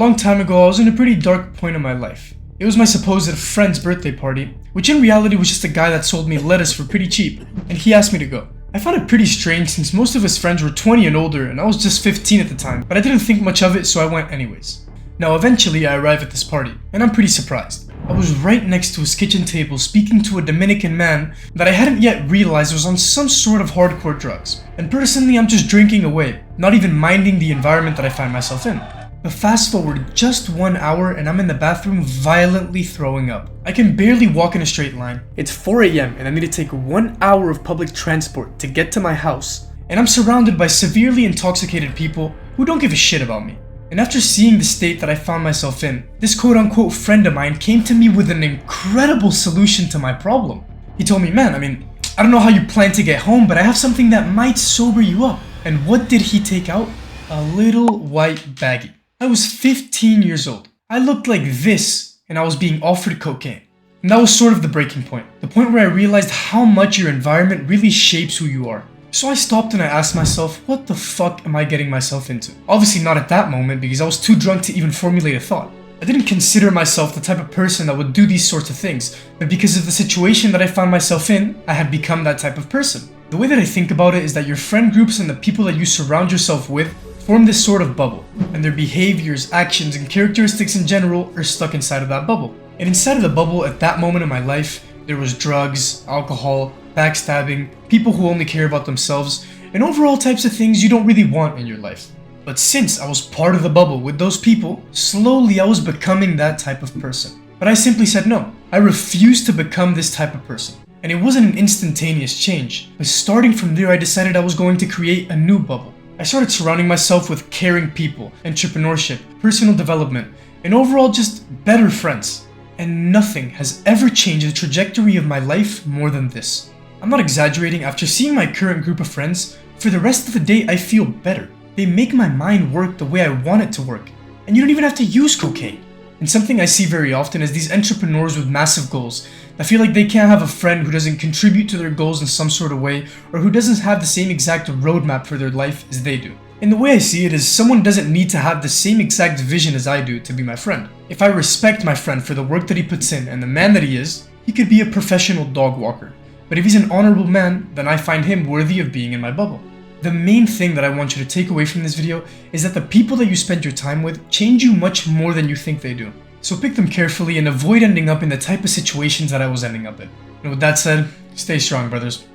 long time ago, I was in a pretty dark point in my life. It was my supposed friend's birthday party, which in reality was just a guy that sold me lettuce for pretty cheap, and he asked me to go. I found it pretty strange since most of his friends were 20 and older and I was just 15 at the time, but I didn't think much of it, so I went anyways. Now eventually I arrive at this party, and I'm pretty surprised. I was right next to his kitchen table speaking to a Dominican man that I hadn't yet realized was on some sort of hardcore drugs. And personally, I'm just drinking away, not even minding the environment that I find myself in. But fast forward just 1 hour and I'm in the bathroom violently throwing up. I can barely walk in a straight line. It's 4 AM and I need to take 1 hour of public transport to get to my house. And I'm surrounded by severely intoxicated people who don't give a shit about me. And after seeing the state that I found myself in, this quote-unquote friend of mine came to me with an incredible solution to my problem. He told me, man, I don't know how you plan to get home, but I have something that might sober you up. And what did he take out? A little white baggie. I was 15 years old. I looked like this, and I was being offered cocaine. And that was sort of the breaking point. The point where I realized how much your environment really shapes who you are. So I stopped and I asked myself, what the fuck am I getting myself into? Obviously not at that moment because I was too drunk to even formulate a thought. I didn't consider myself the type of person that would do these sorts of things, but because of the situation that I found myself in, I had become that type of person. The way that I think about it is that your friend groups and the people that you surround yourself with form this sort of bubble, and their behaviors, actions, and characteristics in general are stuck inside of that bubble. And inside of the bubble at that moment in my life, there was drugs, alcohol, backstabbing, people who only care about themselves, and overall types of things you don't really want in your life. But since I was part of the bubble with those people, slowly I was becoming that type of person. But I simply said no. I refused to become this type of person. And it wasn't an instantaneous change, but starting from there I decided I was going to create a new bubble. I started surrounding myself with caring people, entrepreneurship, personal development, and overall just better friends. And nothing has ever changed the trajectory of my life more than this. I'm not exaggerating, after seeing my current group of friends, for the rest of the day I feel better. They make my mind work the way I want it to work. And you don't even have to use cocaine. And something I see very often is these entrepreneurs with massive goals that feel like they can't have a friend who doesn't contribute to their goals in some sort of way, or who doesn't have the same exact roadmap for their life as they do. And the way I see it is someone doesn't need to have the same exact vision as I do to be my friend. If I respect my friend for the work that he puts in and the man that he is, he could be a professional dog walker. But if he's an honorable man, then I find him worthy of being in my bubble. The main thing that I want you to take away from this video is that the people that you spend your time with change you much more than you think they do. So pick them carefully and avoid ending up in the type of situations that I was ending up in. And with that said, stay strong, brothers.